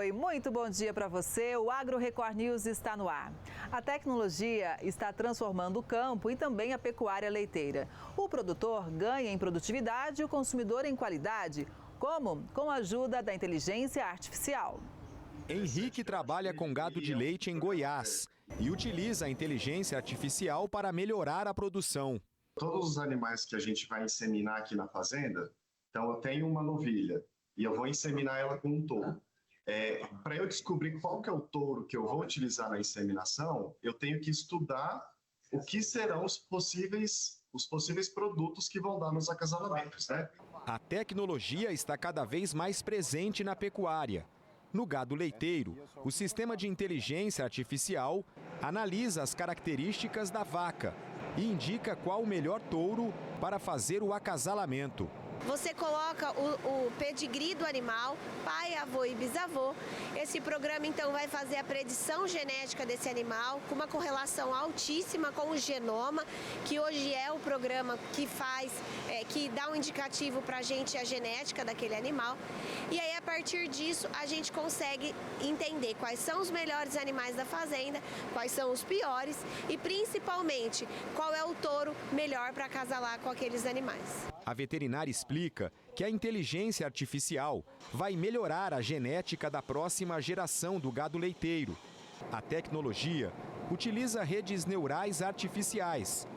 Oi, muito bom dia para você. O Agro Record News está no ar. A tecnologia está transformando o campo e também a pecuária leiteira. O produtor ganha em produtividade e o consumidor em qualidade. Como? Com a ajuda da inteligência artificial. Henrique trabalha com gado de leite em Goiás e utiliza a inteligência artificial para melhorar a produção. Todos os animais que a gente vai inseminar aqui na fazenda, então eu tenho uma novilha e eu vou inseminar ela com um touro. Para eu descobrir qual que é o touro que eu vou utilizar na inseminação, eu tenho que estudar o que serão os possíveis produtos que vão dar nos acasalamentos, né? A tecnologia está cada vez mais presente na pecuária. No gado leiteiro, o sistema de inteligência artificial analisa as características da vaca e indica qual o melhor touro para fazer o acasalamento. Você coloca o pedigree do animal, pai, avô e bisavô. Esse programa, então, vai fazer a predição genética desse animal com uma correlação altíssima com o genoma, que hoje é o programa que que dá um indicativo para a gente a genética daquele animal. E aí, a partir disso, a gente consegue entender quais são os melhores animais da fazenda, quais são os piores e, principalmente, qual é o touro melhor para acasalar com aqueles animais. A veterinária explica que a inteligência artificial vai melhorar a genética da próxima geração do gado leiteiro. A tecnologia utiliza redes neurais artificiais,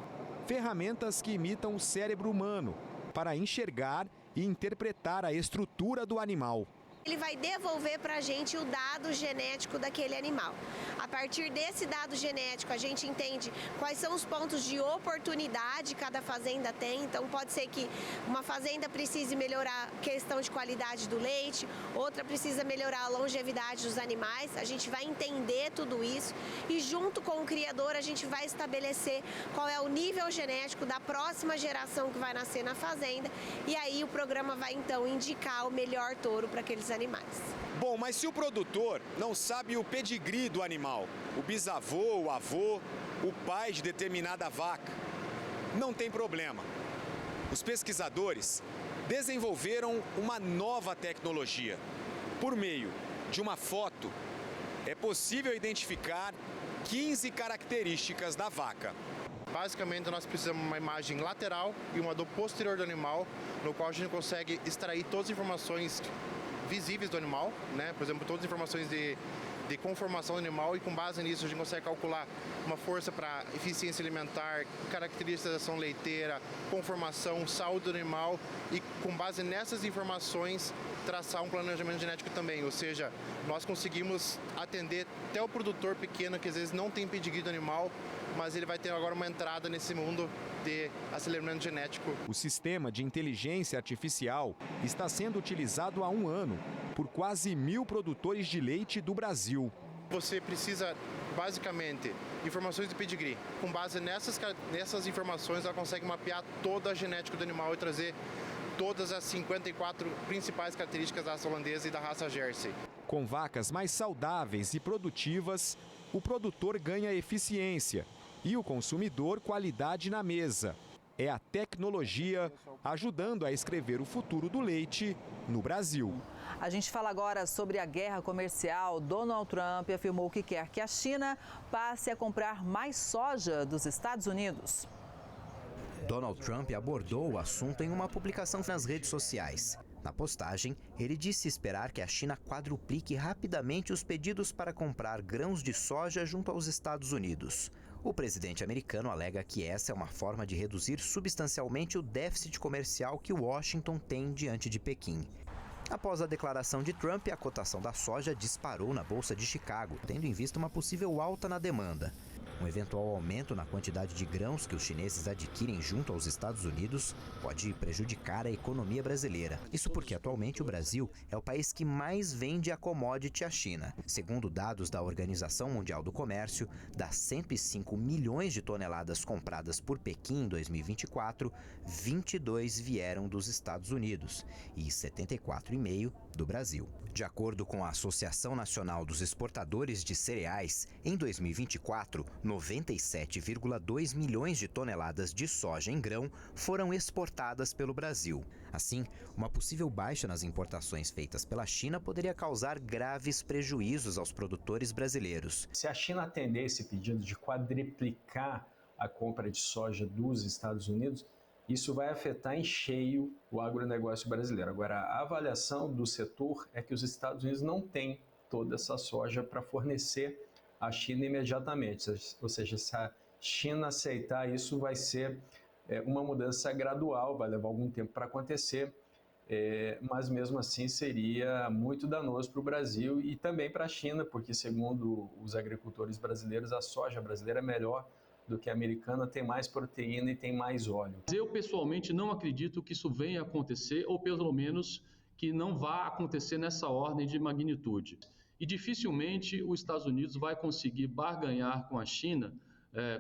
ferramentas que imitam o cérebro humano, para enxergar e interpretar a estrutura do animal. Ele vai devolver para a gente o dado genético daquele animal. A partir desse dado genético, a gente entende quais são os pontos de oportunidade que cada fazenda tem. Então, pode ser que uma fazenda precise melhorar a questão de qualidade do leite, outra precisa melhorar a longevidade dos animais. A gente vai entender tudo isso e, junto com o criador, a gente vai estabelecer qual é o nível genético da próxima geração que vai nascer na fazenda. E aí, o programa vai, então, indicar o melhor touro para aqueles animais. Bom, mas se o produtor não sabe o pedigree do animal, o bisavô, o avô, o pai de determinada vaca, não tem problema. Os pesquisadores desenvolveram uma nova tecnologia. Por meio de uma foto, é possível identificar 15 características da vaca. Basicamente, nós precisamos de uma imagem lateral e uma do posterior do animal, no qual a gente consegue extrair todas as informações visíveis do animal, né? Por exemplo, todas as informações de conformação do animal, e com base nisso a gente consegue calcular uma força para eficiência alimentar, caracterização leiteira, conformação, saúde do animal, e com base nessas informações traçar um planejamento genético também, ou seja, nós conseguimos atender até o produtor pequeno que às vezes não tem pedigree do animal, mas ele vai ter agora uma entrada nesse mundo de aceleramento genético. O sistema de inteligência artificial está sendo utilizado há 1 ano por quase 1.000 produtores de leite do Brasil. Você precisa, basicamente, informações de pedigree. Com base nessas informações, ela consegue mapear toda a genética do animal e trazer todas as 54 principais características da raça holandesa e da raça Jersey. Com vacas mais saudáveis e produtivas, o produtor ganha eficiência e o consumidor qualidade na mesa. É a tecnologia ajudando a escrever o futuro do leite no Brasil. A gente fala agora sobre a guerra comercial. Donald Trump afirmou que quer que a China passe a comprar mais soja dos Estados Unidos. Donald Trump abordou o assunto em uma publicação nas redes sociais. Na postagem, ele disse esperar que a China quadruplique rapidamente os pedidos para comprar grãos de soja junto aos Estados Unidos. O presidente americano alega que essa é uma forma de reduzir substancialmente o déficit comercial que Washington tem diante de Pequim. Após a declaração de Trump, a cotação da soja disparou na Bolsa de Chicago, tendo em vista uma possível alta na demanda. Um eventual aumento na quantidade de grãos que os chineses adquirem junto aos Estados Unidos pode prejudicar a economia brasileira. Isso porque atualmente o Brasil é o país que mais vende a commodity à China. Segundo dados da Organização Mundial do Comércio, das 105 milhões de toneladas compradas por Pequim em 2024, 22 vieram dos Estados Unidos e 74,5 do Brasil. De acordo com a Associação Nacional dos Exportadores de Cereais, em 2024, 97,2 milhões de toneladas de soja em grão foram exportadas pelo Brasil. Assim, uma possível baixa nas importações feitas pela China poderia causar graves prejuízos aos produtores brasileiros. Se a China atender esse pedido de quadriplicar a compra de soja dos Estados Unidos, isso vai afetar em cheio o agronegócio brasileiro. Agora, a avaliação do setor é que os Estados Unidos não têm toda essa soja para fornecer à China imediatamente. Ou seja, se a China aceitar isso, vai ser uma mudança gradual, vai levar algum tempo para acontecer, mas mesmo assim seria muito danoso para o Brasil e também para a China, porque segundo os agricultores brasileiros, a soja brasileira é melhor do que a americana, tem mais proteína e tem mais óleo. Eu pessoalmente não acredito que isso venha a acontecer, ou pelo menos que não vá acontecer nessa ordem de magnitude. E dificilmente os Estados Unidos vai conseguir barganhar com a China,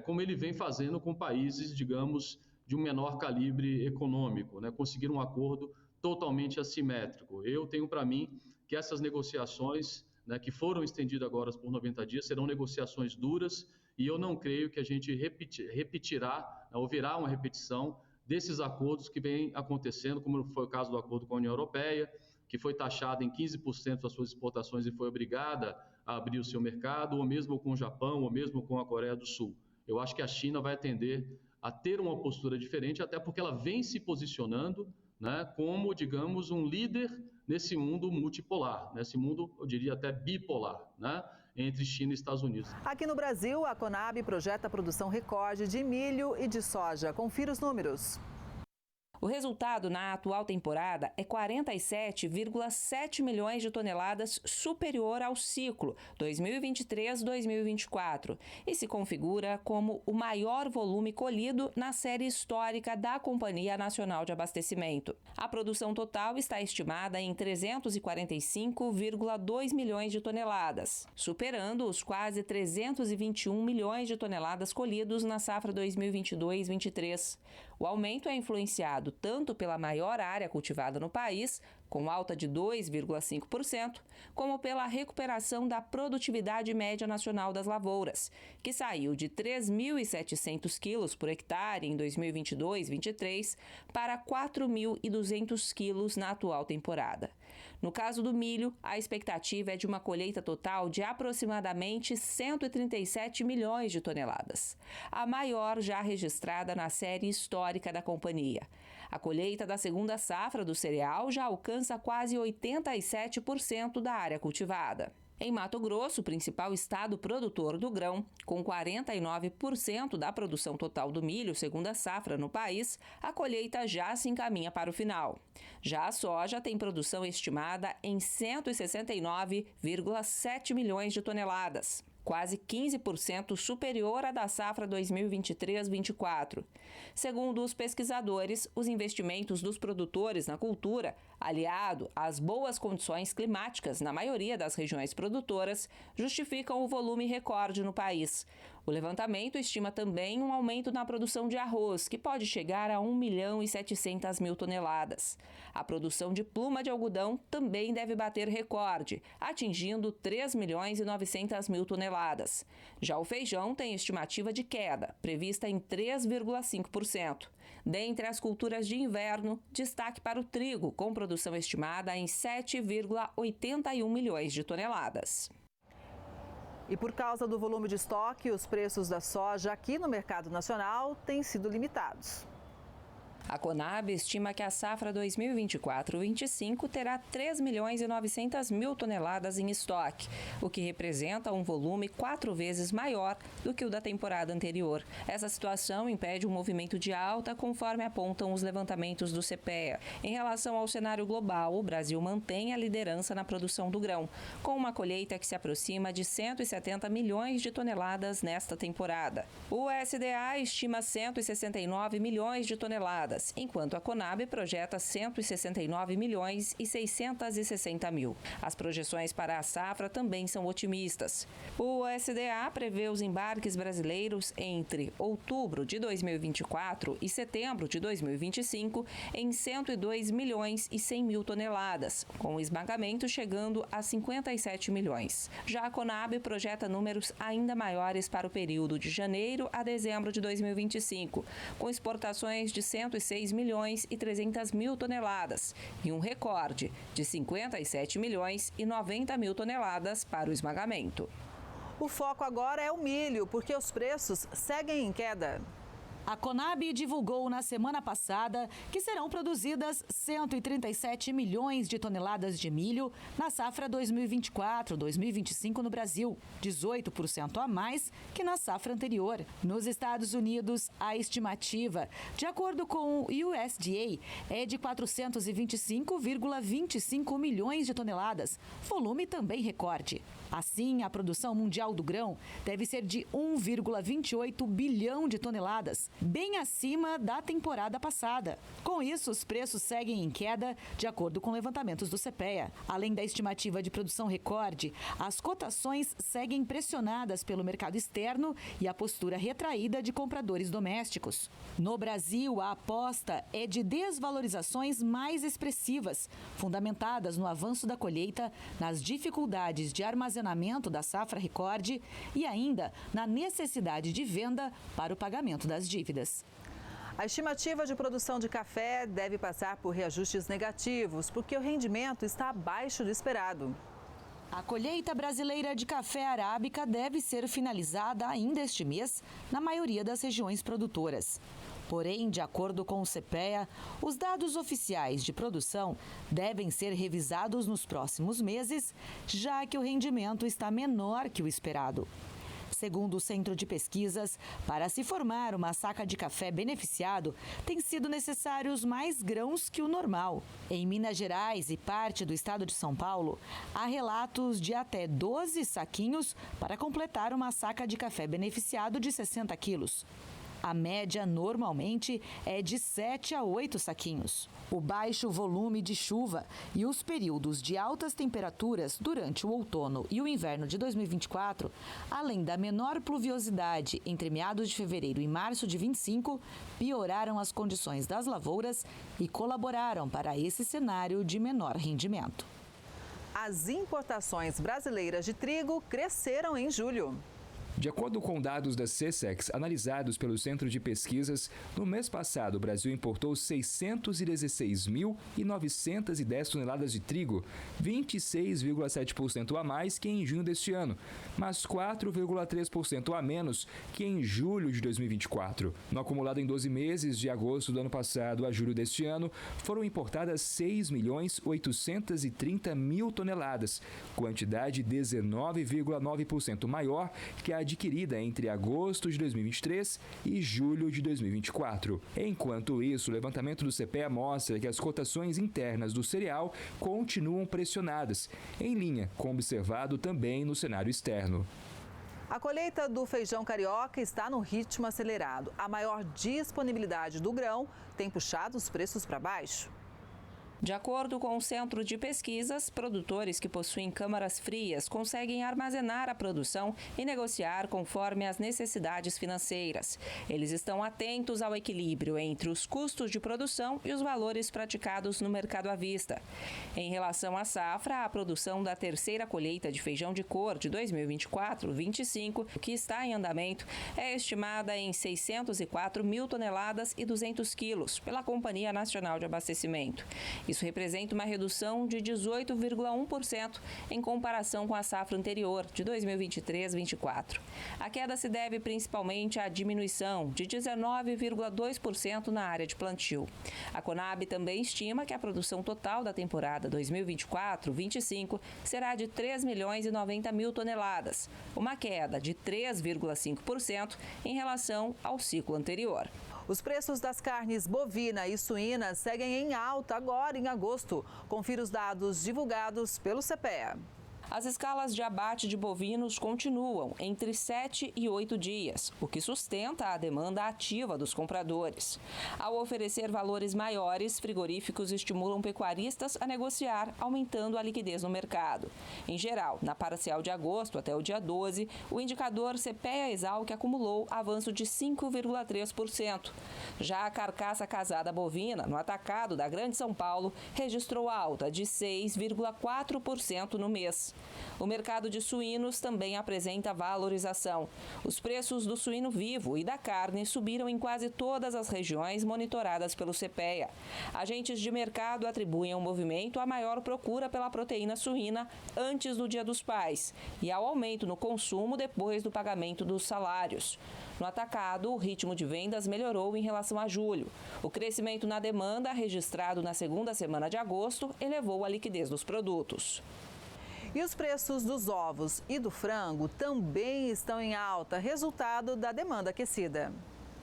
como ele vem fazendo com países, digamos, de um menor calibre econômico, né? Conseguir um acordo totalmente assimétrico. Eu tenho para mim que essas negociações, né, que foram estendidas agora por 90 dias, serão negociações duras, e eu não creio que a gente repetirá, ou virá uma repetição desses acordos que vêm acontecendo, como foi o caso do acordo com a União Europeia, que foi taxada em 15% das suas exportações e foi obrigada a abrir o seu mercado, ou mesmo com o Japão, ou mesmo com a Coreia do Sul. Eu acho que a China vai tender a ter uma postura diferente, até porque ela vem se posicionando, né, como, digamos, um líder nesse mundo multipolar, nesse mundo, eu diria até bipolar, né, entre China e Estados Unidos. Aqui no Brasil, a Conab projeta a produção recorde de milho e de soja. Confira os números. O resultado na atual temporada é 47,7 milhões de toneladas superior ao ciclo 2023-2024 e se configura como o maior volume colhido na série histórica da Companhia Nacional de Abastecimento. A produção total está estimada em 345,2 milhões de toneladas, superando os quase 321 milhões de toneladas colhidos na safra 2022-23. O aumento é influenciado tanto pela maior área cultivada no país, com alta de 2,5%, como pela recuperação da produtividade média nacional das lavouras, que saiu de 3.700 quilos por hectare em 2022-23 para 4.200 quilos na atual temporada. No caso do milho, a expectativa é de uma colheita total de aproximadamente 137 milhões de toneladas, a maior já registrada na série histórica da companhia. A colheita da segunda safra do cereal já alcança quase 87% da área cultivada. Em Mato Grosso, o principal estado produtor do grão, com 49% da produção total do milho segunda safra no país, a colheita já se encaminha para o final. Já a soja tem produção estimada em 169,7 milhões de toneladas, quase 15% superior à da safra 2023-24. Segundo os pesquisadores, os investimentos dos produtores na cultura, aliado às boas condições climáticas na maioria das regiões produtoras, justificam o volume recorde no país. O levantamento estima também um aumento na produção de arroz, que pode chegar a 1.700.000 toneladas. A produção de pluma de algodão também deve bater recorde, atingindo 3.900.000 toneladas. Já o feijão tem estimativa de queda, prevista em 3,5%. Dentre as culturas de inverno, destaque para o trigo, com produção estimada em 7,81 milhões de toneladas. E por causa do volume de estoque, os preços da soja aqui no mercado nacional têm sido limitados. A Conab estima que a safra 2024-25 terá 3.900.000 toneladas em estoque, o que representa um volume 4 vezes maior do que o da temporada anterior. Essa situação impede um movimento de alta, conforme apontam os levantamentos do CPEA. Em relação ao cenário global, o Brasil mantém a liderança na produção do grão, com uma colheita que se aproxima de 170 milhões de toneladas nesta temporada. O USDA estima 169 milhões de toneladas. toneladas, enquanto a Conab projeta 169 milhões e 660 mil. As projeções para a safra também são otimistas. O SDA prevê os embarques brasileiros entre outubro de 2024 e setembro de 2025 em 102 milhões e 100 mil toneladas, com o esmagamento chegando a 57 milhões. Já a Conab projeta números ainda maiores para o período de janeiro a dezembro de 2025, com exportações de 106 milhões e 300 mil toneladas e um recorde de 57 milhões e 90 mil toneladas para o esmagamento. O foco agora é o milho, porque os preços seguem em queda. A Conab divulgou na semana passada que serão produzidas 137 milhões de toneladas de milho na safra 2024-2025 no Brasil, 18% a mais que na safra anterior. Nos Estados Unidos, a estimativa, de acordo com o USDA, é de 425,25 milhões de toneladas, volume também recorde. Assim, a produção mundial do grão deve ser de 1,28 bilhão de toneladas, bem acima da temporada passada. Com isso, os preços seguem em queda, de acordo com levantamentos do CPEA. Além da estimativa de produção recorde, as cotações seguem pressionadas pelo mercado externo e a postura retraída de compradores domésticos. No Brasil, a aposta é de desvalorizações mais expressivas, fundamentadas no avanço da colheita, nas dificuldades de armazenamento da safra recorde e ainda na necessidade de venda para o pagamento das dívidas. A estimativa de produção de café deve passar por reajustes negativos, porque o rendimento está abaixo do esperado. A colheita brasileira de café arábica deve ser finalizada ainda este mês na maioria das regiões produtoras. Porém, de acordo com o CPEA, os dados oficiais de produção devem ser revisados nos próximos meses, já que o rendimento está menor que o esperado. Segundo o Centro de Pesquisas, para se formar uma saca de café beneficiado, tem sido necessários mais grãos que o normal. Em Minas Gerais e parte do estado de São Paulo, há relatos de até 12 saquinhos para completar uma saca de café beneficiado de 60 quilos. A média normalmente é de 7 a 8 saquinhos. O baixo volume de chuva e os períodos de altas temperaturas durante o outono e o inverno de 2024, além da menor pluviosidade entre meados de fevereiro e março de 25, pioraram as condições das lavouras e colaboraram para esse cenário de menor rendimento. As importações brasileiras de trigo cresceram em julho. De acordo com dados da SECEX, analisados pelo Centro de Pesquisas, no mês passado o Brasil importou 616.910 toneladas de trigo, 26,7% a mais que em junho deste ano, mas 4,3% a menos que em julho de 2024. No acumulado em 12 meses, de agosto do ano passado a julho deste ano, foram importadas 6.830.000 toneladas, quantidade 19,9% maior que a adquirida entre agosto de 2023 e julho de 2024. Enquanto isso, o levantamento do CPEA mostra que as cotações internas do cereal continuam pressionadas, em linha com o observado também no cenário externo. A colheita do feijão carioca está no ritmo acelerado. A maior disponibilidade do grão tem puxado os preços para baixo. De acordo com o Centro de Pesquisas, produtores que possuem câmaras frias conseguem armazenar a produção e negociar conforme as necessidades financeiras. Eles estão atentos ao equilíbrio entre os custos de produção e os valores praticados no mercado à vista. Em relação à safra, a produção da terceira colheita de feijão de cor de 2024-25, que está em andamento, é estimada em 604 mil toneladas e 200 quilos pela Companhia Nacional de Abastecimento. Isso representa uma redução de 18,1% em comparação com a safra anterior, de 2023-24. A queda se deve principalmente à diminuição de 19,2% na área de plantio. A Conab também estima que a produção total da temporada 2024-25 será de 3 milhões e 90 mil toneladas, uma queda de 3,5% em relação ao ciclo anterior. Os preços das carnes bovina e suína seguem em alta agora em agosto. Confira os dados divulgados pelo CPEA. As escalas de abate de bovinos continuam entre 7 e 8 dias, o que sustenta a demanda ativa dos compradores. Ao oferecer valores maiores, frigoríficos estimulam pecuaristas a negociar, aumentando a liquidez no mercado. Em geral, na parcial de agosto até o dia 12, o indicador CPEA-Exalc acumulou avanço de 5,3%. Já a carcaça casada bovina, no atacado da Grande São Paulo, registrou alta de 6,4% no mês. O mercado de suínos também apresenta valorização. Os preços do suíno vivo e da carne subiram em quase todas as regiões monitoradas pelo CPEA. Agentes de mercado atribuem ao movimento a maior procura pela proteína suína antes do Dia dos Pais e ao aumento no consumo depois do pagamento dos salários. No atacado, o ritmo de vendas melhorou em relação a julho. O crescimento na demanda, registrado na segunda semana de agosto, elevou a liquidez dos produtos. E os preços dos ovos e do frango também estão em alta, resultado da demanda aquecida.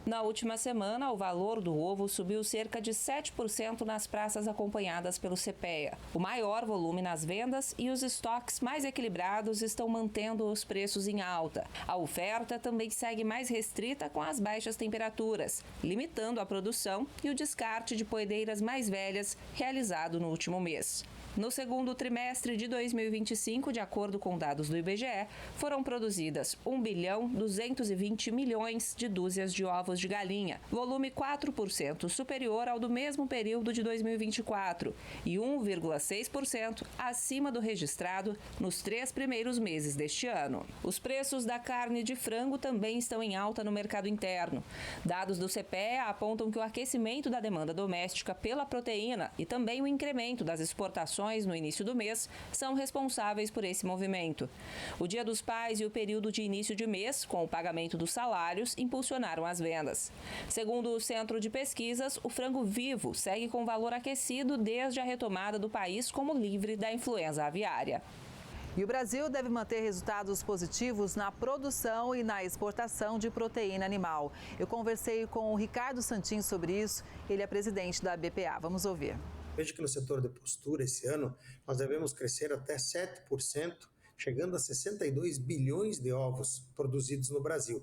Na última semana, o valor do ovo subiu cerca de 7% nas praças acompanhadas pelo CPEA. O maior volume nas vendas e os estoques mais equilibrados estão mantendo os preços em alta. A oferta também segue mais restrita com as baixas temperaturas, limitando a produção e o descarte de poedeiras mais velhas realizado no último mês. No segundo trimestre de 2025, de acordo com dados do IBGE, foram produzidas 1,220 bilhão de dúzias de ovos de galinha, volume 4% superior ao do mesmo período de 2024 e 1,6% acima do registrado nos 3 primeiros meses deste ano. Os preços da carne de frango também estão em alta no mercado interno. Dados do CPEA apontam que o aquecimento da demanda doméstica pela proteína e também o incremento das exportações no início do mês são responsáveis por esse movimento. O Dia dos Pais e o período de início de mês, com o pagamento dos salários, impulsionaram as vendas. Segundo o Centro de Pesquisas, o frango vivo segue com valor aquecido desde a retomada do país como livre da influenza aviária. E o Brasil deve manter resultados positivos na produção e na exportação de proteína animal. Eu conversei com o Ricardo Santin sobre isso, ele é presidente da BPA. Vamos ouvir. Veja que no setor de postura, esse ano, nós devemos crescer até 7%, chegando a 62 bilhões de ovos produzidos no Brasil.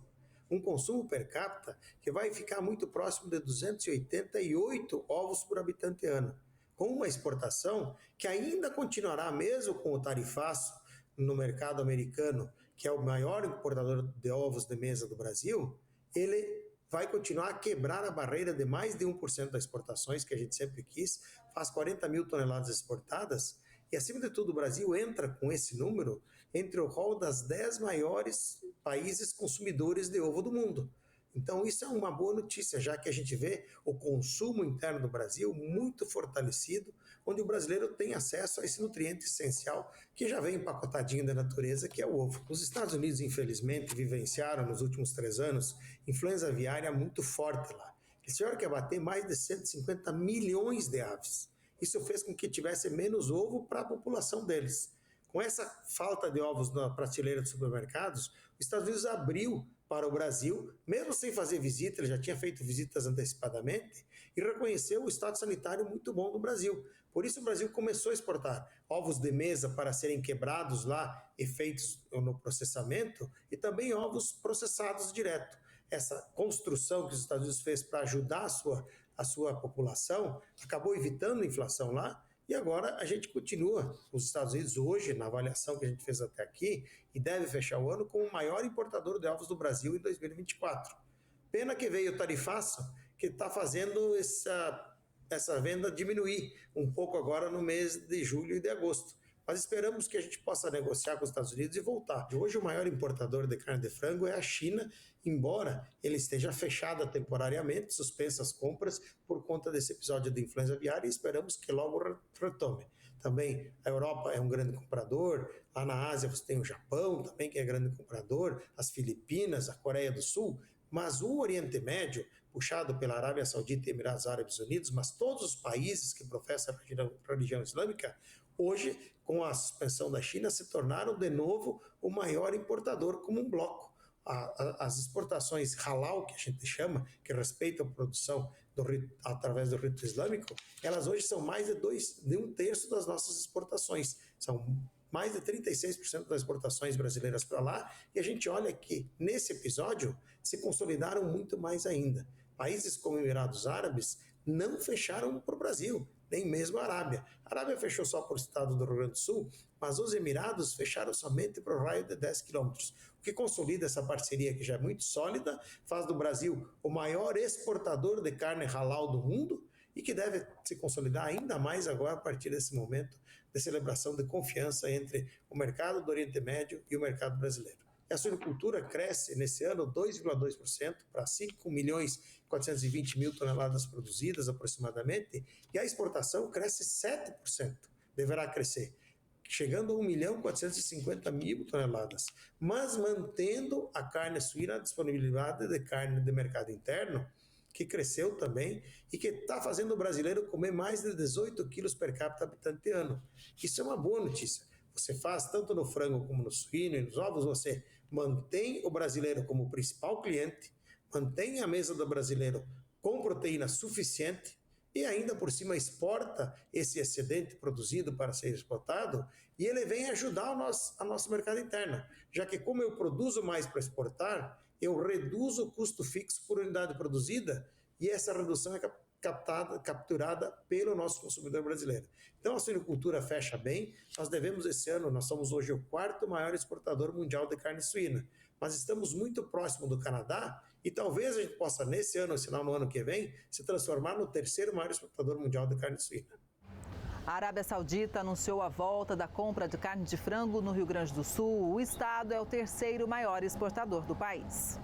Um consumo per capita que vai ficar muito próximo de 288 ovos por habitante ano, com uma exportação que ainda continuará, mesmo com o tarifaço no mercado americano, que é o maior importador de ovos de mesa do Brasil, ele vai continuar a quebrar a barreira de mais de 1% das exportações, que a gente sempre quis, faz 40 mil toneladas exportadas, e acima de tudo o Brasil entra com esse número entre o rol das 10 maiores países consumidores de ovo do mundo. Então isso é uma boa notícia, já que a gente vê o consumo interno do Brasil muito fortalecido, onde o brasileiro tem acesso a esse nutriente essencial que já vem empacotadinho da natureza, que é o ovo. Os Estados Unidos, infelizmente, vivenciaram nos últimos 3 anos influenza aviária muito forte lá. Eles tiveram que abater mais de 150 milhões de aves. Isso fez com que tivesse menos ovo para a população deles. Com essa falta de ovos na prateleira dos supermercados, os Estados Unidos abriu para o Brasil, mesmo sem fazer visita, ele já tinha feito visitas antecipadamente, e reconheceu o estado sanitário muito bom do Brasil. Por isso o Brasil começou a exportar ovos de mesa para serem quebrados lá e feitos no processamento, e ovos processados direto. Essa construção que os Estados Unidos fez para ajudar a sua população acabou evitando a inflação lá, e agora a gente continua, os Estados Unidos hoje, na avaliação que a gente fez até aqui, e deve fechar o ano como o maior importador de ovos do Brasil em 2024. Pena que veio o tarifaço, que está fazendo essa venda diminuir um pouco agora no mês de julho e de agosto. Mas esperamos que a gente possa negociar com os Estados Unidos e voltar. Hoje o maior importador de carne de frango é a China, embora ele esteja fechado temporariamente, suspensa as compras por conta desse episódio de influenza aviária, e esperamos que logo retome. Também a Europa é um grande comprador, lá na Ásia você tem o Japão também, que é grande comprador, as Filipinas, a Coreia do Sul, mas o Oriente Médio, puxado pela Arábia Saudita e Emirados Árabes Unidos, mas todos os países que professam a religião islâmica, hoje, com a suspensão da China, se tornaram de novo o maior importador como um bloco. As exportações halal, que a gente chama, que respeitam a produção através do rito islâmico, elas hoje são mais de 1/3 das nossas exportações. São mais de 36% das exportações brasileiras para lá, e a gente olha que, nesse episódio, se consolidaram muito mais ainda. Países como Emirados Árabes não fecharam para o Brasil, nem mesmo a Arábia. A Arábia fechou só para o estado do Rio Grande do Sul, mas os Emirados fecharam somente para o raio de 10 quilômetros, o que consolida essa parceria que já é muito sólida, faz do Brasil o maior exportador de carne halal do mundo e que deve se consolidar ainda mais agora a partir desse momento de celebração de confiança entre o mercado do Oriente Médio e o mercado brasileiro. E a suinocultura cresce nesse ano 2,2% para 5.420.000 toneladas produzidas aproximadamente, e a exportação cresce 7%, deverá crescer, chegando a 1.450.000 toneladas, mas mantendo a carne suína, a disponibilidade de carne de mercado interno, que cresceu também e que está fazendo o brasileiro comer mais de 18 quilos per capita habitante ano. Isso é uma boa notícia. Você faz tanto no frango como no suíno e nos ovos, você mantém o brasileiro como principal cliente, mantém a mesa do brasileiro com proteína suficiente e ainda por cima exporta esse excedente produzido para ser exportado, e ele vem ajudar o nosso mercado interno, já que como eu produzo mais para exportar, eu reduzo o custo fixo por unidade produzida, e essa redução é capturada pelo nosso consumidor brasileiro. Então a suinocultura fecha bem, nós somos hoje o 4º maior exportador mundial de carne suína, mas estamos muito próximo do Canadá, e talvez a gente possa nesse ano, se não no ano que vem, se transformar no 3º maior exportador mundial de carne suína. A Arábia Saudita anunciou a volta da compra de carne de frango no Rio Grande do Sul. O estado é o 3º maior exportador do país.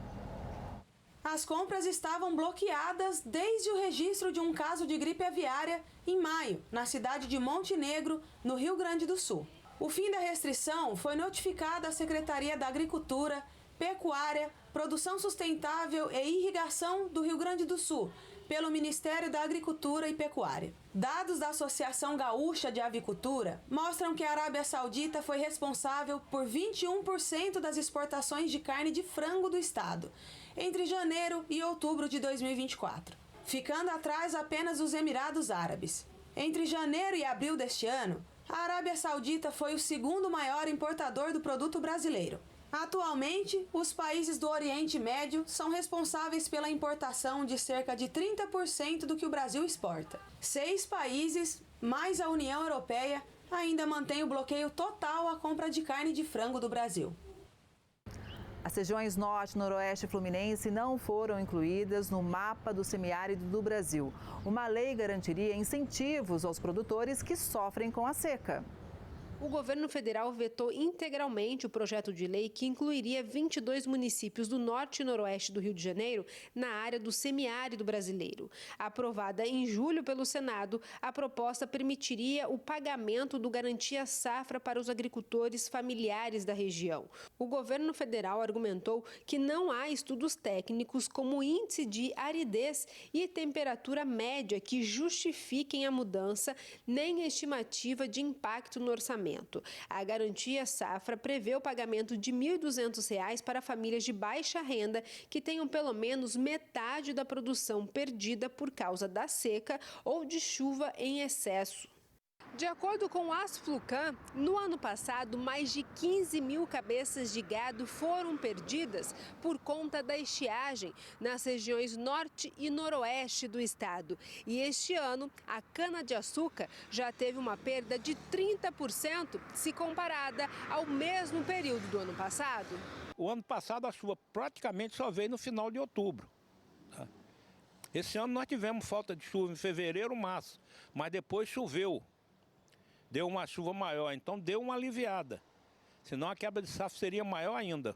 As compras estavam bloqueadas desde o registro de um caso de gripe aviária em maio, na cidade de Montenegro, no Rio Grande do Sul. O fim da restrição foi notificado à Secretaria da Agricultura, Pecuária, Produção Sustentável e Irrigação do Rio Grande do Sul, pelo Ministério da Agricultura e Pecuária. Dados da Associação Gaúcha de Avicultura mostram que a Arábia Saudita foi responsável por 21% das exportações de carne de frango do estado, entre janeiro e outubro de 2024, ficando atrás apenas dos Emirados Árabes. Entre janeiro e abril deste ano, a Arábia Saudita foi o 2º maior importador do produto brasileiro. Atualmente, os países do Oriente Médio são responsáveis pela importação de cerca de 30% do que o Brasil exporta. 6 países, mais a União Europeia, ainda mantêm o bloqueio total à compra de carne de frango do Brasil. As regiões Norte, Noroeste e Fluminense não foram incluídas no mapa do semiárido do Brasil. Uma lei garantiria incentivos aos produtores que sofrem com a seca. O governo federal vetou integralmente o projeto de lei que incluiria 22 municípios do norte e noroeste do Rio de Janeiro na área do semiárido brasileiro. Aprovada em julho pelo Senado, a proposta permitiria o pagamento do Garantia Safra para os agricultores familiares da região. O governo federal argumentou que não há estudos técnicos como índice de aridez e temperatura média que justifiquem a mudança, nem a estimativa de impacto no orçamento. A Garantia Safra prevê o pagamento de R$ 1.200 para famílias de baixa renda que tenham pelo menos metade da produção perdida por causa da seca ou de chuva em excesso. De acordo com o Asflucan, no ano passado, mais de 15 mil cabeças de gado foram perdidas por conta da estiagem nas regiões norte e noroeste do estado. E este ano, a cana-de-açúcar já teve uma perda de 30% se comparada ao mesmo período do ano passado. O ano passado, a chuva praticamente só veio no final de outubro. Esse ano nós tivemos falta de chuva em fevereiro, março, mas depois choveu. Deu uma chuva maior, então deu uma aliviada. Senão a quebra de safra seria maior ainda.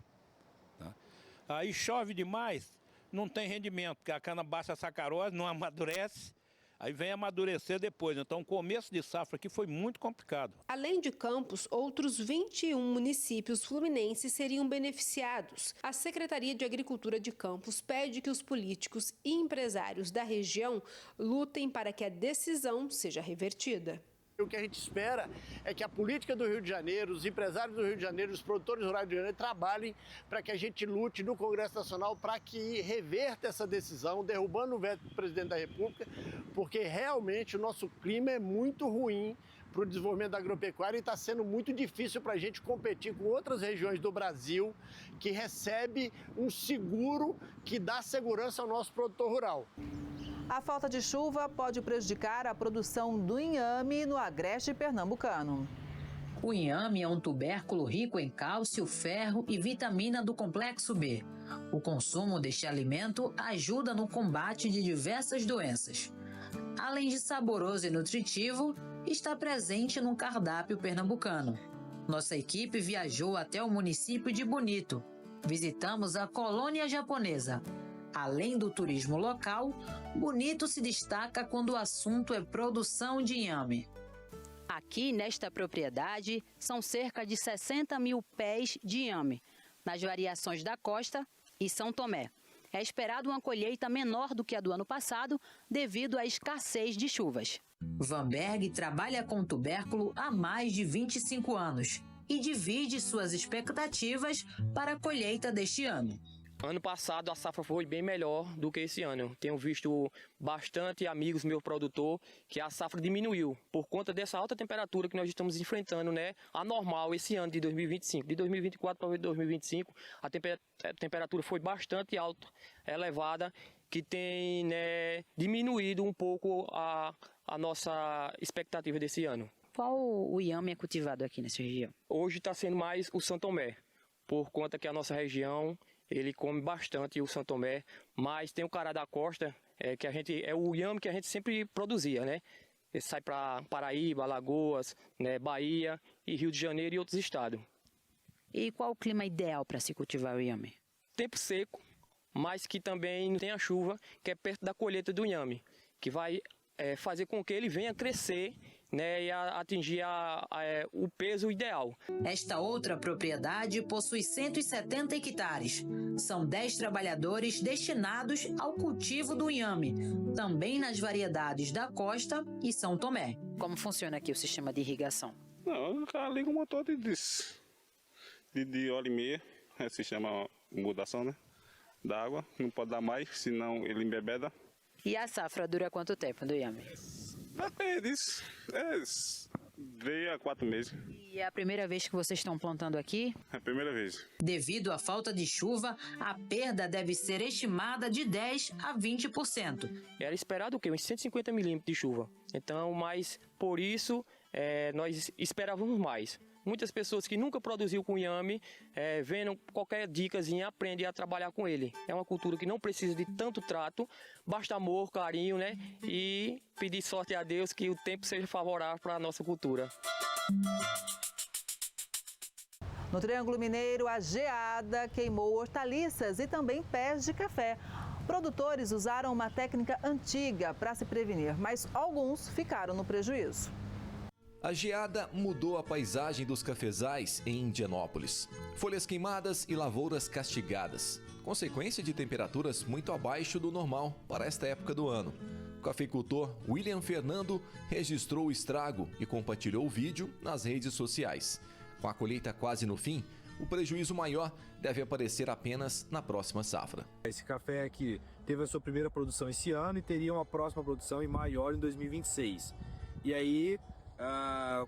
Aí chove demais, não tem rendimento, porque a cana baixa sacarose, não amadurece, aí vem amadurecer depois. Então o começo de safra aqui foi muito complicado. Além de Campos, outros 21 municípios fluminenses seriam beneficiados. A Secretaria de Agricultura de Campos pede que os políticos e empresários da região lutem para que a decisão seja revertida. O que a gente espera é que a política do Rio de Janeiro, os empresários do Rio de Janeiro, os produtores rurais do Rio de Janeiro trabalhem para que a gente lute no Congresso Nacional para que reverta essa decisão, derrubando o veto do presidente da República, porque realmente o nosso clima é muito ruim para o desenvolvimento da agropecuária e está sendo muito difícil para a gente competir com outras regiões do Brasil que recebe um seguro que dá segurança ao nosso produtor rural. A falta de chuva pode prejudicar a produção do inhame no agreste pernambucano. O inhame é um tubérculo rico em cálcio, ferro e vitamina do complexo B. O consumo deste alimento ajuda no combate de diversas doenças. Além de saboroso e nutritivo, está presente no cardápio pernambucano. Nossa equipe viajou até o município de Bonito. Visitamos a colônia japonesa. Além do turismo local, Bonito se destaca quando o assunto é produção de inhame. Aqui nesta propriedade são cerca de 60 mil pés de inhame, nas variações da Costa e São Tomé. É esperado uma colheita menor do que a do ano passado, devido à escassez de chuvas. Vanberg trabalha com tubérculo há mais de 25 anos e divide suas expectativas para a colheita deste ano. Ano passado a safra foi bem melhor do que esse ano. Tenho visto bastante amigos, meu produtor, que a safra diminuiu por conta dessa alta temperatura que nós estamos enfrentando, né? Anormal esse ano de 2025. De 2024 para 2025, a temperatura foi bastante alta, elevada, que tem, né, diminuído um pouco a nossa expectativa desse ano. Qual o inhame é cultivado aqui nessa região? Hoje está sendo mais o São Tomé, por conta que a nossa região ele come bastante o São Tomé, mas tem o cará da costa, que é o inhame que a gente sempre produzia, né? Ele sai para Paraíba, Alagoas, né, Bahia e Rio de Janeiro e outros estados. E qual o clima ideal para se cultivar o inhame? Tempo seco, mas que também tem a chuva, que é perto da colheita do inhame, que vai fazer com que ele venha crescer, né, e atingir o peso ideal. Esta outra propriedade possui 170 hectares. São 10 trabalhadores destinados ao cultivo do inhame, também nas variedades da Costa e São Tomé. Como funciona aqui o sistema de irrigação? Não, o cara liga o motor de hora e meia, se chama mudação, né, da água, não pode dar mais, senão ele embebeda. E a safra dura quanto tempo do inhame? Depende, 3 a 4 meses. E é a primeira vez que vocês estão plantando aqui? É a primeira vez. Devido à falta de chuva, a perda deve ser estimada de 10% a 20%. Era esperado o quê? Uns 150 milímetros de chuva. Então, mas por isso, nós esperávamos mais. Muitas pessoas que nunca produziu com inhame, vendo qualquer dicasinha, aprendem a trabalhar com ele. É uma cultura que não precisa de tanto trato, basta amor, carinho, né? E pedir sorte a Deus que o tempo seja favorável para a nossa cultura. No Triângulo Mineiro, a geada queimou hortaliças e também pés de café. Produtores usaram uma técnica antiga para se prevenir, mas alguns ficaram no prejuízo. A geada mudou a paisagem dos cafezais em Indianópolis. Folhas queimadas e lavouras castigadas, consequência de temperaturas muito abaixo do normal para esta época do ano. O cafeicultor William Fernando registrou o estrago e compartilhou o vídeo nas redes sociais. Com a colheita quase no fim, o prejuízo maior deve aparecer apenas na próxima safra. Esse café aqui teve a sua primeira produção esse ano e teria uma próxima produção e maior em 2026. E aí,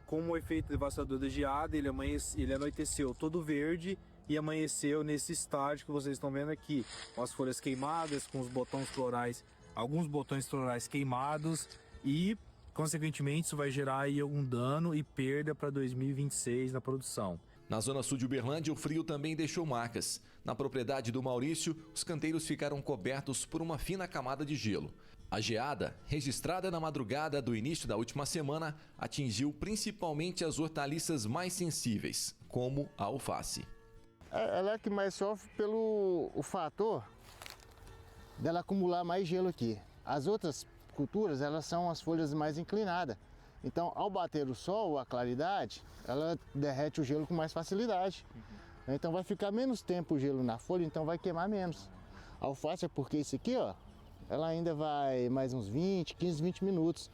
como o efeito devastador da geada, ele anoiteceu todo verde e amanheceu nesse estágio que vocês estão vendo aqui, com as folhas queimadas, com os botões florais, alguns botões florais queimados e, consequentemente, isso vai gerar aí algum dano e perda para 2026 na produção. Na zona sul de Uberlândia, o frio também deixou marcas. Na propriedade do Maurício, os canteiros ficaram cobertos por uma fina camada de gelo. A geada, registrada na madrugada do início da última semana, atingiu principalmente as hortaliças mais sensíveis, como a alface. Ela é que mais sofre pelo fator dela acumular mais gelo aqui. As outras culturas, elas são as folhas mais inclinadas. Então, ao bater o sol, a claridade, ela derrete o gelo com mais facilidade. Então vai ficar menos tempo o gelo na folha, então vai queimar menos. A alface é porque isso aqui, ó, ela ainda vai mais uns 15, 20 minutos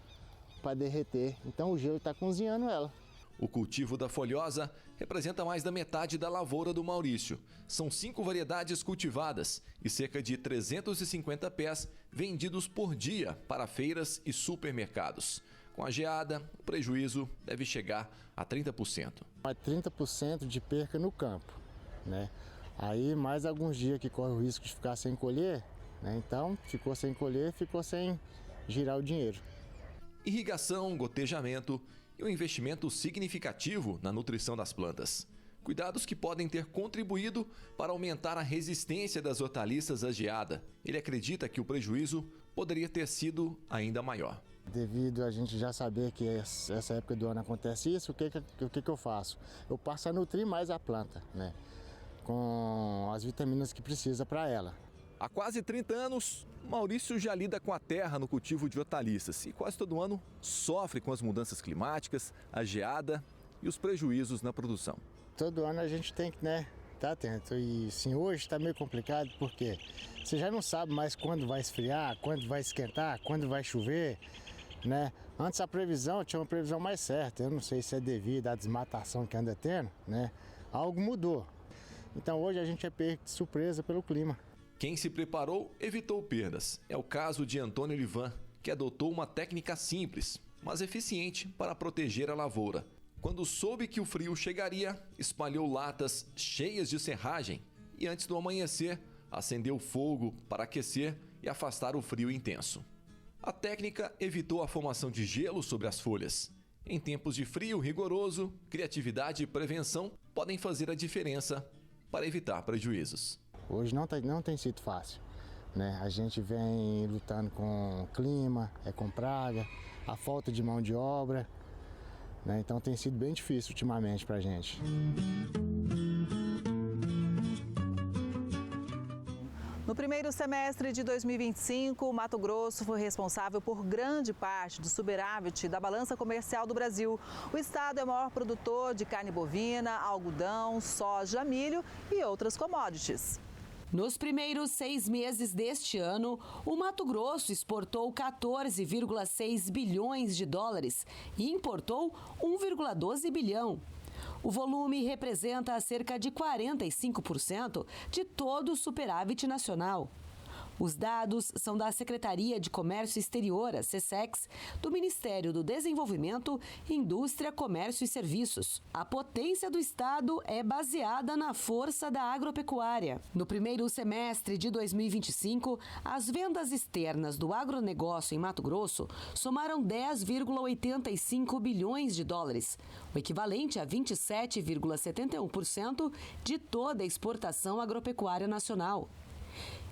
para derreter. Então o gelo está cozinhando ela. O cultivo da folhosa representa mais da metade da lavoura do Maurício. São 5 variedades cultivadas e cerca de 350 pés vendidos por dia para feiras e supermercados. Com a geada, o prejuízo deve chegar a 30%. 30% de perca no campo, né? Aí mais alguns dias que corre o risco de ficar sem colher, né? Então ficou sem colher, ficou sem girar o dinheiro. Irrigação, gotejamento e um investimento significativo na nutrição das plantas. Cuidados que podem ter contribuído para aumentar a resistência das hortaliças à geada. Ele acredita que o prejuízo poderia ter sido ainda maior. Devido a gente já saber que essa época do ano acontece isso, o que eu faço? Eu passo a nutrir mais a planta, né? Com as vitaminas que precisa para ela. Há quase 30 anos, Maurício já lida com a terra no cultivo de hortaliças e quase todo ano sofre com as mudanças climáticas, a geada e os prejuízos na produção. Todo ano a gente tem que, tá atento. E sim, hoje está meio complicado porque você já não sabe mais quando vai esfriar, quando vai esquentar, quando vai chover, né? Antes a previsão tinha uma previsão mais certa. Eu não sei se é devido à desmatação que anda tendo, né? Algo mudou. Então hoje a gente é pego de surpresa pelo clima. Quem se preparou evitou perdas. É o caso de Antônio Livan, que adotou uma técnica simples, mas eficiente para proteger a lavoura. Quando soube que o frio chegaria, espalhou latas cheias de serragem e antes do amanhecer, acendeu fogo para aquecer e afastar o frio intenso. A técnica evitou a formação de gelo sobre as folhas. Em tempos de frio rigoroso, criatividade e prevenção podem fazer a diferença para evitar prejuízos. Hoje não tem sido fácil, né? A gente vem lutando com o clima, com praga, a falta de mão de obra, né? Então tem sido bem difícil ultimamente para a gente. No primeiro semestre de 2025, o Mato Grosso foi responsável por grande parte do superávit da balança comercial do Brasil. O estado é o maior produtor de carne bovina, algodão, soja, milho e outras commodities. Nos primeiros 6 meses deste ano, o Mato Grosso exportou 14,6 bilhões de dólares e importou 1,12 bilhão. O volume representa cerca de 45% de todo o superávit nacional. Os dados são da Secretaria de Comércio Exterior, a SECEX, do Ministério do Desenvolvimento, Indústria, Comércio e Serviços. A potência do estado é baseada na força da agropecuária. No primeiro semestre de 2025, as vendas externas do agronegócio em Mato Grosso somaram 10,85 bilhões de dólares, o equivalente a 27,71% de toda a exportação agropecuária nacional.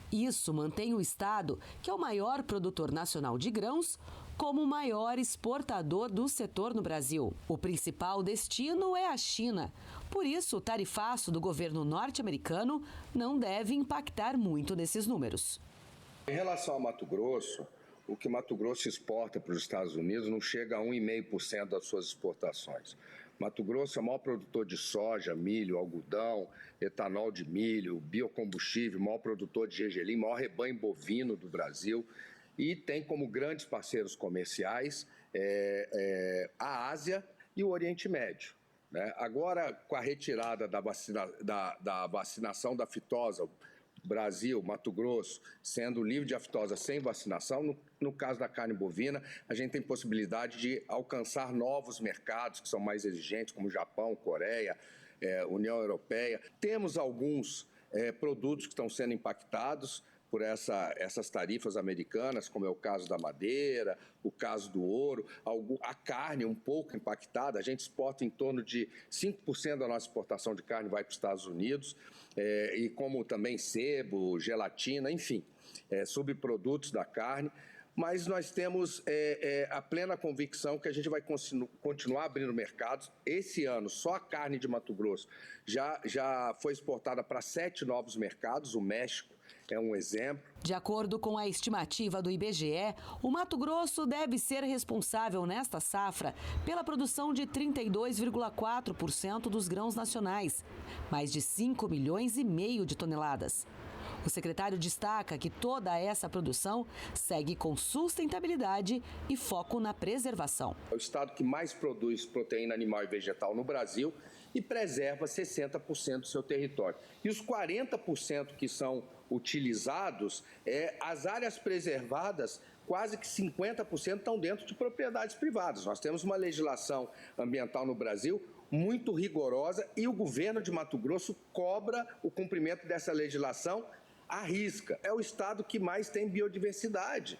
Isso mantém o estado, que é o maior produtor nacional de grãos, como o maior exportador do setor no Brasil. O principal destino é a China. Por isso, o tarifaço do governo norte-americano não deve impactar muito nesses números. Em relação ao Mato Grosso, o que Mato Grosso exporta para os Estados Unidos não chega a 1,5% das suas exportações. Mato Grosso é o maior produtor de soja, milho, algodão, etanol de milho, biocombustível, maior produtor de gergelim, maior rebanho bovino do Brasil e tem como grandes parceiros comerciais a Ásia e o Oriente Médio, né? Agora, com a retirada da vacinação da aftosa, Brasil, Mato Grosso, sendo livre de aftosa sem vacinação, no caso da carne bovina, a gente tem possibilidade de alcançar novos mercados que são mais exigentes, como Japão, Coreia, União Europeia. Temos alguns produtos que estão sendo impactados por essas tarifas americanas, como é o caso da madeira, o caso do ouro, a carne um pouco impactada. A gente exporta em torno de 5% da nossa exportação de carne vai para os Estados Unidos, e como também sebo, gelatina, enfim, subprodutos da carne. Mas nós temos a plena convicção que a gente vai continuar abrindo mercados. Esse ano, só a carne de Mato Grosso já foi exportada para 7 novos mercados, o México é um exemplo. De acordo com a estimativa do IBGE, o Mato Grosso deve ser responsável nesta safra pela produção de 32,4% dos grãos nacionais, mais de 5,5 milhões de toneladas. O secretário destaca que toda essa produção segue com sustentabilidade e foco na preservação. É o estado que mais produz proteína animal e vegetal no Brasil e preserva 60% do seu território. E os 40% que são utilizados, as áreas preservadas, quase que 50% estão dentro de propriedades privadas. Nós temos uma legislação ambiental no Brasil muito rigorosa e o governo de Mato Grosso cobra o cumprimento dessa legislação à risca. É o estado que mais tem biodiversidade,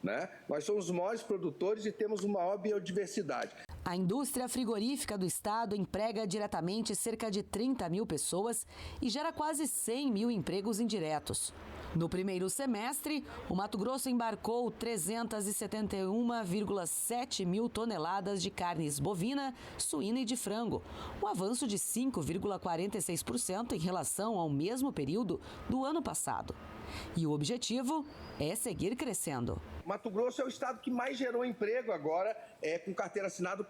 né? Nós somos os maiores produtores e temos a maior biodiversidade. A indústria frigorífica do estado emprega diretamente cerca de 30 mil pessoas e gera quase 100 mil empregos indiretos. No primeiro semestre, o Mato Grosso embarcou 371,7 mil toneladas de carnes bovina, suína e de frango, um avanço de 5,46% em relação ao mesmo período do ano passado. E o objetivo é seguir crescendo. Mato Grosso é o estado que mais gerou emprego agora, com carteira assinada no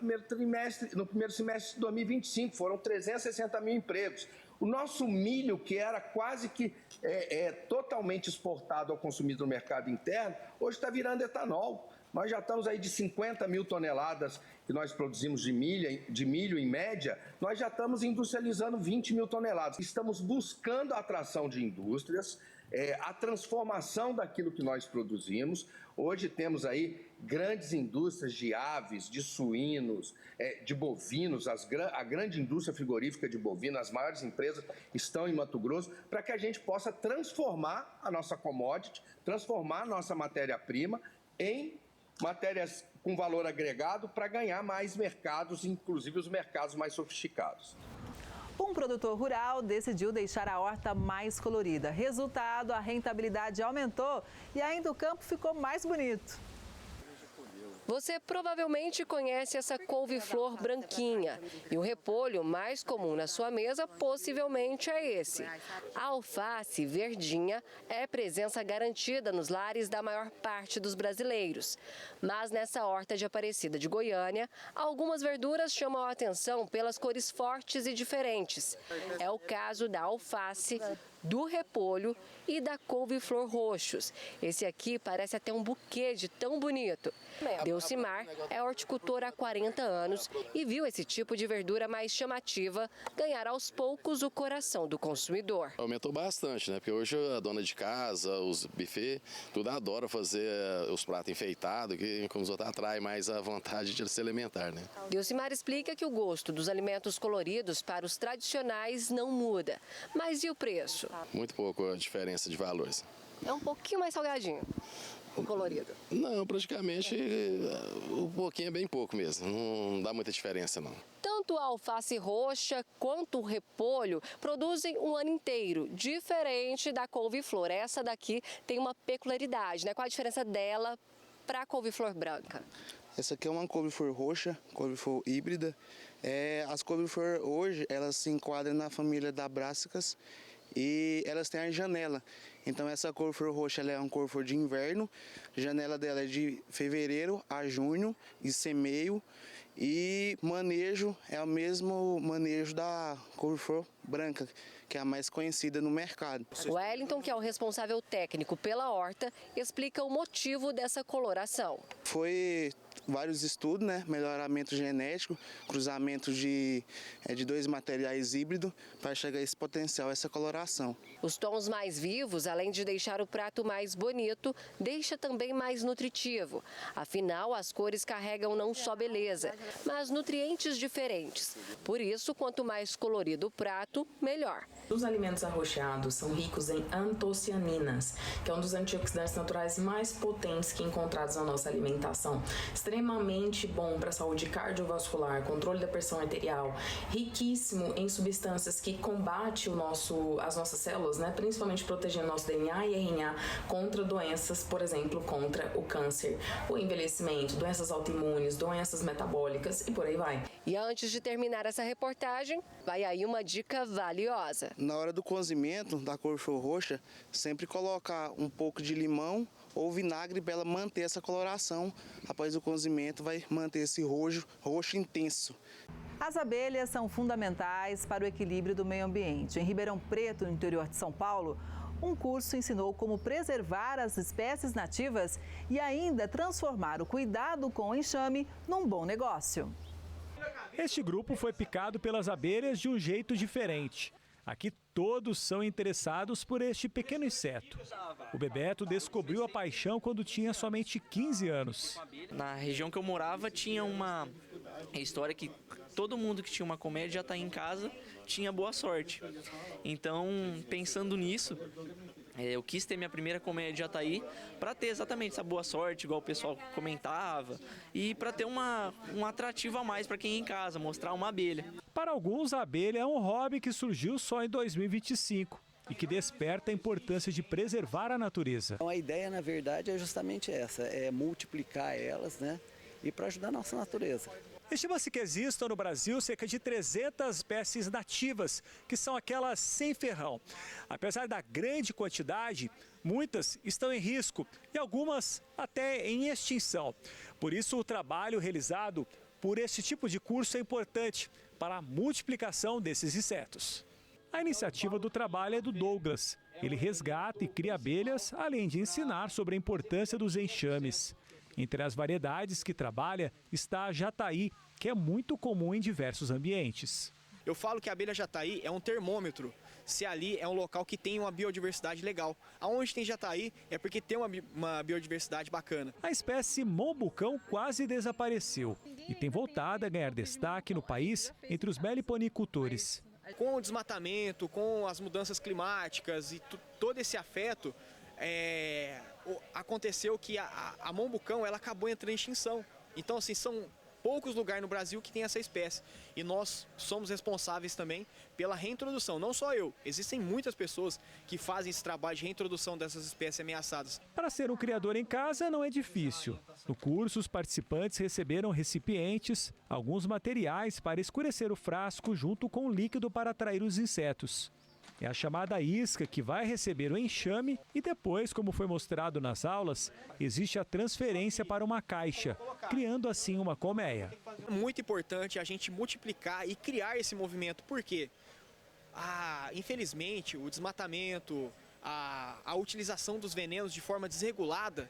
primeiro semestre de 2025. Foram 360 mil empregos. O nosso milho, que era quase que totalmente exportado ao consumidor no mercado interno, hoje está virando etanol. Nós já estamos aí de 50 mil toneladas que nós produzimos de milho em média, nós já estamos industrializando 20 mil toneladas. Estamos buscando a atração de indústrias, a transformação daquilo que nós produzimos. Hoje temos aí grandes indústrias de aves, de suínos, de bovinos, a grande indústria frigorífica de bovinos, as maiores empresas estão em Mato Grosso, para que a gente possa transformar a nossa commodity, transformar a nossa matéria-prima em matérias com valor agregado para ganhar mais mercados, inclusive os mercados mais sofisticados. Um produtor rural decidiu deixar a horta mais colorida. Resultado, a rentabilidade aumentou e ainda o campo ficou mais bonito. Você provavelmente conhece essa couve-flor branquinha e o repolho mais comum na sua mesa possivelmente é esse. A alface verdinha é presença garantida nos lares da maior parte dos brasileiros. Mas nessa horta de Aparecida de Goiânia, algumas verduras chamam a atenção pelas cores fortes e diferentes. É o caso da alface, do repolho e da couve-flor roxos. Esse aqui parece até um buquê de tão bonito. Delcimar é horticultora há 40 anos e viu esse tipo de verdura mais chamativa ganhar aos poucos o coração do consumidor. Aumentou bastante, né? Porque hoje a dona de casa, os buffets, tudo adora fazer os pratos enfeitados, que como os outros atrai mais a vontade de se alimentar, né? Delcimar explica que o gosto dos alimentos coloridos para os tradicionais não muda. Mas e o preço? Muito pouco a diferença de valores. É um pouquinho mais salgadinho, o colorido. Não, praticamente um pouquinho é bem pouco mesmo, não dá muita diferença não. Tanto a alface roxa quanto o repolho produzem um ano inteiro, diferente da couve-flor. Essa daqui tem uma peculiaridade, né? Qual a diferença dela para a couve-flor branca? Essa aqui é uma couve-flor roxa, couve-flor híbrida. As couve-flor hoje, elas se enquadram na família da Brássicas e elas têm a janela. Então essa couve-flor roxa ela é uma couve-flor de inverno, a janela dela é de fevereiro a junho e semeio. E manejo é o mesmo manejo da couve-flor branca, que é a mais conhecida no mercado. O Wellington, que é o responsável técnico pela horta, explica o motivo dessa coloração. Foi vários estudos, né? Melhoramento genético, cruzamento de dois materiais híbridos para chegar a esse potencial, essa coloração. Os tons mais vivos, além de deixar o prato mais bonito, deixa também mais nutritivo. Afinal, as cores carregam não só beleza, mas nutrientes diferentes. Por isso, quanto mais colorido o prato, melhor. Os alimentos arroxeados são ricos em antocianinas, que é um dos antioxidantes naturais mais potentes que encontrados na nossa alimentação. Extremamente bom para a saúde cardiovascular, controle da pressão arterial, riquíssimo em substâncias que combatem as nossas células, né? Principalmente protegendo nosso DNA e RNA contra doenças, por exemplo, contra o câncer, o envelhecimento, doenças autoimunes, doenças metabólicas e por aí vai. E antes de terminar essa reportagem, vai aí uma dica valiosa. Na hora do cozimento da couve-flor roxa, sempre colocar um pouco de limão ou vinagre para ela manter essa coloração. Após o cozimento, vai manter esse roxo intenso. As abelhas são fundamentais para o equilíbrio do meio ambiente. Em Ribeirão Preto, no interior de São Paulo, Um curso ensinou como preservar as espécies nativas e ainda transformar o cuidado com o enxame num bom negócio. Este grupo foi picado pelas abelhas de um jeito diferente. Aqui todos são interessados por este pequeno inseto. O Bebeto descobriu a paixão quando tinha somente 15 anos. Na região que eu morava tinha uma história que todo mundo que tinha uma colmeia de jataí em casa tinha boa sorte. Então, pensando nisso, eu quis ter minha primeira colmeia de jataí para ter exatamente essa boa sorte, igual o pessoal comentava, e para ter um atrativo a mais para quem ia em casa, mostrar uma abelha. Para alguns, a abelha é um hobby que surgiu só em 2025 e que desperta a importância de preservar a natureza. Então, a ideia, na verdade, é justamente essa, é multiplicar elas, né, e para ajudar a nossa natureza. Estima-se que existam no Brasil cerca de 300 espécies nativas, que são aquelas sem ferrão. Apesar da grande quantidade, muitas estão em risco e algumas até em extinção. Por isso, o trabalho realizado por este tipo de curso é importante para a multiplicação desses insetos. A iniciativa do trabalho é do Douglas. Ele resgata e cria abelhas, além de ensinar sobre a importância dos enxames. Entre as variedades que trabalha está a jataí, que é muito comum em diversos ambientes. Eu falo que a abelha jataí é um termômetro, se ali é um local que tem uma biodiversidade legal. Aonde tem jataí é porque tem uma biodiversidade bacana. A espécie mombucão quase desapareceu e tem voltado a ganhar destaque no país entre os meliponicultores. Com o desmatamento, com as mudanças climáticas e todo esse afeto, aconteceu que a mombucão ela acabou entrando em extinção. Então, assim, são poucos lugares no Brasil que tem essa espécie. E nós somos responsáveis também pela reintrodução. Não só eu, existem muitas pessoas que fazem esse trabalho de reintrodução dessas espécies ameaçadas. Para ser um criador em casa não é difícil. No curso, os participantes receberam recipientes, alguns materiais para escurecer o frasco junto com o líquido para atrair os insetos. É a chamada isca que vai receber o enxame e depois, como foi mostrado nas aulas, existe a transferência para uma caixa, criando assim uma colmeia. É muito importante a gente multiplicar e criar esse movimento, porque infelizmente o desmatamento, a utilização dos venenos de forma desregulada,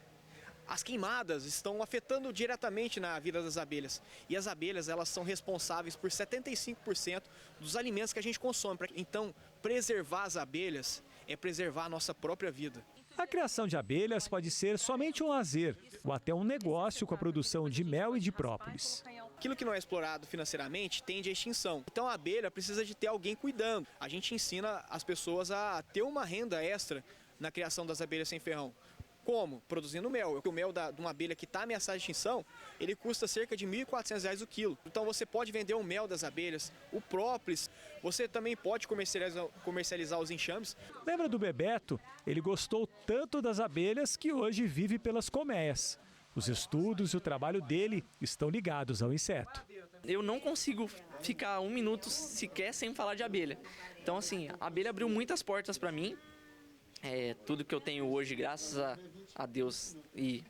as queimadas estão afetando diretamente na vida das abelhas. E as abelhas, elas são responsáveis por 75% dos alimentos que a gente consome. Então, preservar as abelhas é preservar a nossa própria vida. A criação de abelhas pode ser somente um lazer ou até um negócio com a produção de mel e de própolis. Aquilo que não é explorado financeiramente tende à extinção. Então a abelha precisa de ter alguém cuidando. A gente ensina as pessoas a ter uma renda extra na criação das abelhas sem ferrão. Como? Produzindo mel. O mel de uma abelha que está ameaçada de extinção, ele custa cerca de R$ 1.400 o quilo. Então você pode vender o mel das abelhas, o própolis, você também pode comercializar os enxames. Lembra do Bebeto? Ele gostou tanto das abelhas que hoje vive pelas colmeias. Os estudos e o trabalho dele estão ligados ao inseto. Eu não consigo ficar um minuto sequer sem falar de abelha. Então, assim, a abelha abriu muitas portas para mim. Tudo que eu tenho hoje, graças a Deus, e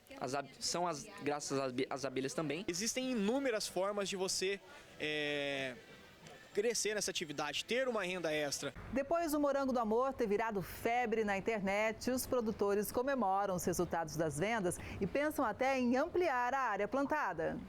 graças às abelhas também. Existem inúmeras formas de você crescer nessa atividade, ter uma renda extra. Depois do morango do amor ter virado febre na internet, os produtores comemoram os resultados das vendas e pensam até em ampliar a área plantada.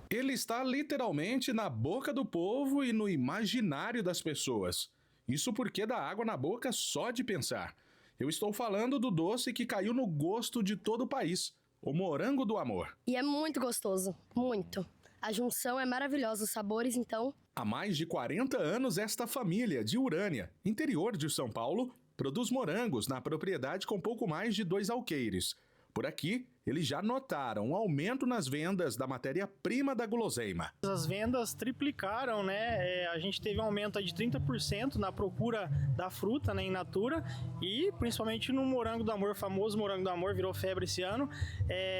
Ele está literalmente na boca do povo e no imaginário das pessoas. Isso porque dá água na boca só de pensar. Eu estou falando do doce que caiu no gosto de todo o país, o morango do amor. E é muito gostoso, muito. A junção é maravilhosa, os sabores, então... Há mais de 40 anos, esta família de Urânia, interior de São Paulo, produz morangos na propriedade com pouco mais de 2 alqueires. Por aqui, eles já notaram um aumento nas vendas da matéria-prima da guloseima. As vendas triplicaram, né? A gente teve um aumento de 30% na procura da fruta, né, in natura, e principalmente no morango do amor, famoso morango do amor, virou febre esse ano.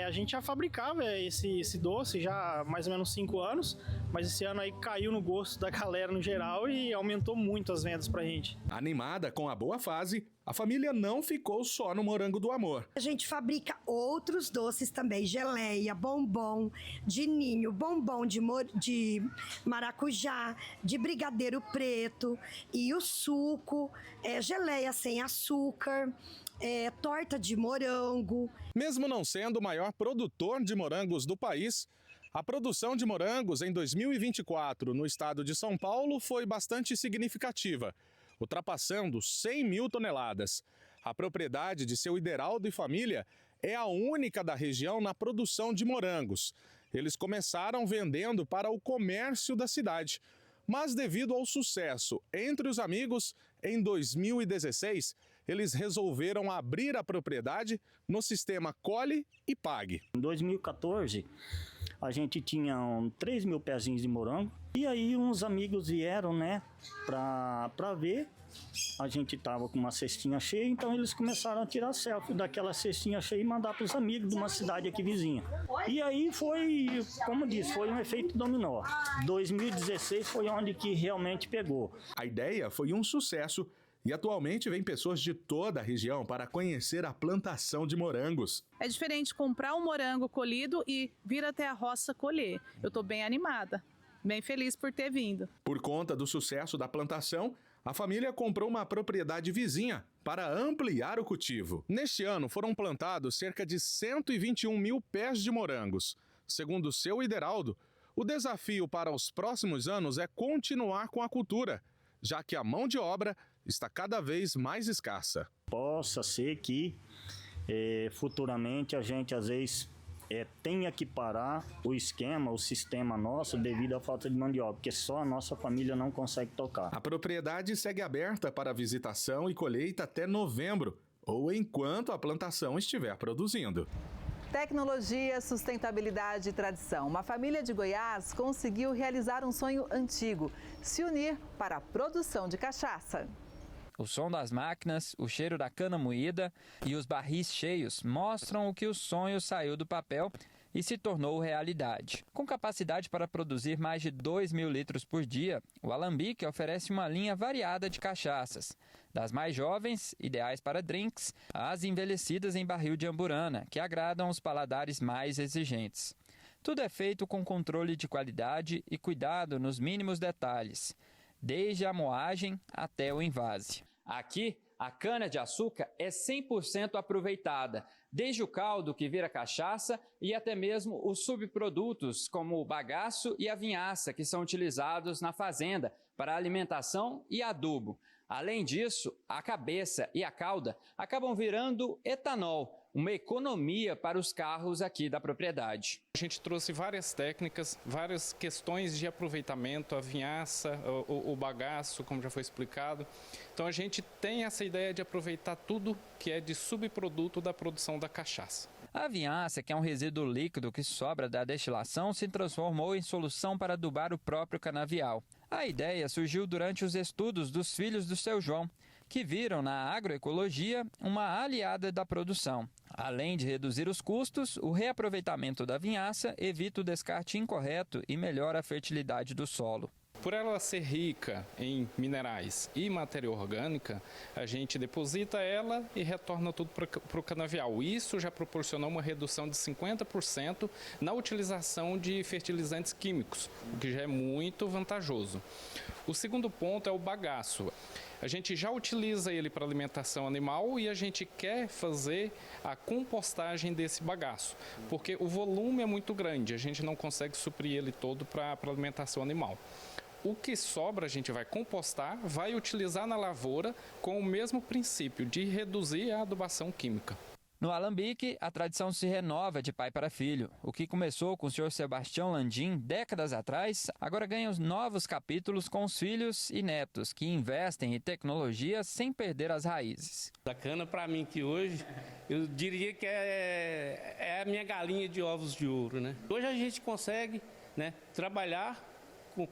A gente já fabricava esse doce já há mais ou menos 5 anos, mas esse ano aí caiu no gosto da galera no geral e aumentou muito as vendas pra gente. Animada com a boa fase, a família não ficou só no morango do amor. A gente fabrica outros doces também, geleia, bombom de ninho, bombom de maracujá, de brigadeiro preto e o suco, geleia sem açúcar, torta de morango. Mesmo não sendo o maior produtor de morangos do país, a produção de morangos em 2024 no estado de São Paulo foi bastante significativa, ultrapassando 100 mil toneladas. A propriedade de seu Ideraldo e família é a única da região na produção de morangos. Eles começaram vendendo para o comércio da cidade, mas devido ao sucesso entre os amigos, em 2016, eles resolveram abrir a propriedade no sistema Colhe e Pague. Em 2014, a gente tinha 3 mil pezinhos de morango e aí uns amigos vieram, né, para ver. A gente tava com uma cestinha cheia, então eles começaram a tirar selfie daquela cestinha cheia e mandar para os amigos de uma cidade aqui vizinha. E aí foi, como disse, foi um efeito dominó. 2016 foi onde que realmente pegou. A ideia foi um sucesso e atualmente vem pessoas de toda a região para conhecer a plantação de morangos. É diferente comprar um morango colhido e vir até a roça colher. Eu estou bem animada, bem feliz por ter vindo. Por conta do sucesso da plantação, a família comprou uma propriedade vizinha para ampliar o cultivo. Neste ano foram plantados cerca de 121 mil pés de morangos. Segundo o seu Ideraldo, o desafio para os próximos anos é continuar com a cultura, já que a mão de obra está cada vez mais escassa. Possa ser que futuramente a gente às vezes tenha que parar o esquema, o sistema nosso devido à falta de mão de obra, porque só a nossa família não consegue tocar. A propriedade segue aberta para visitação e colheita até novembro, ou enquanto a plantação estiver produzindo. Tecnologia, sustentabilidade e tradição. Uma família de Goiás conseguiu realizar um sonho antigo: se unir para a produção de cachaça. O som das máquinas, o cheiro da cana moída e os barris cheios mostram o que o sonho saiu do papel e se tornou realidade. Com capacidade para produzir mais de 2 mil litros por dia, o Alambique oferece uma linha variada de cachaças, das mais jovens, ideais para drinks, às envelhecidas em barril de amburana, que agradam os paladares mais exigentes. Tudo é feito com controle de qualidade e cuidado nos mínimos detalhes, desde a moagem até o envase. Aqui, a cana-de-açúcar é 100% aproveitada, desde o caldo que vira cachaça e até mesmo os subprodutos como o bagaço e a vinhaça, que são utilizados na fazenda para alimentação e adubo. Além disso, a cabeça e a cauda acabam virando etanol, uma economia para os carros aqui da propriedade. A gente trouxe várias técnicas, várias questões de aproveitamento, a vinhaça, o bagaço, como já foi explicado. Então a gente tem essa ideia de aproveitar tudo que é de subproduto da produção da cachaça. A vinhaça, que é um resíduo líquido que sobra da destilação, se transformou em solução para adubar o próprio canavial. A ideia surgiu durante os estudos dos filhos do seu João, que viram na agroecologia uma aliada da produção. Além de reduzir os custos, o reaproveitamento da vinhaça evita o descarte incorreto e melhora a fertilidade do solo. Por ela ser rica em minerais e matéria orgânica, a gente deposita ela e retorna tudo para o canavial. Isso já proporcionou uma redução de 50% na utilização de fertilizantes químicos, o que já é muito vantajoso. O segundo ponto é o bagaço. A gente já utiliza ele para alimentação animal e a gente quer fazer a compostagem desse bagaço, porque o volume é muito grande, a gente não consegue suprir ele todo para alimentação animal. O que sobra a gente vai compostar, vai utilizar na lavoura com o mesmo princípio de reduzir a adubação química. No Alambique, a tradição se renova de pai para filho. O que começou com o senhor Sebastião Landim décadas atrás, agora ganha os novos capítulos com os filhos e netos, que investem em tecnologia sem perder as raízes. A cana, para mim, que hoje, eu diria que é a minha galinha de ovos de ouro, né? Hoje a gente consegue, né, trabalhar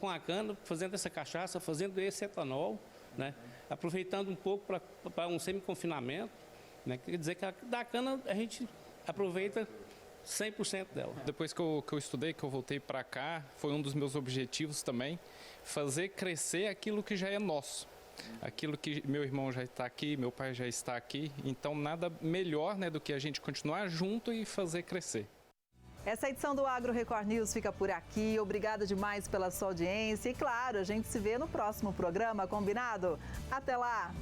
com a cana, fazendo essa cachaça, fazendo esse etanol, né, aproveitando um pouco para um semi-confinamento. Né? Quer dizer que da cana a gente aproveita 100% dela. Depois que eu estudei, que eu voltei para cá, foi um dos meus objetivos também, fazer crescer aquilo que já é nosso. aquilo que meu irmão já está aqui, meu pai já está aqui, então nada melhor, né, do que a gente continuar junto e fazer crescer. Essa edição do Agro Record News fica por aqui. Obrigada demais pela sua audiência e, claro, a gente se vê no próximo programa, combinado? Até lá!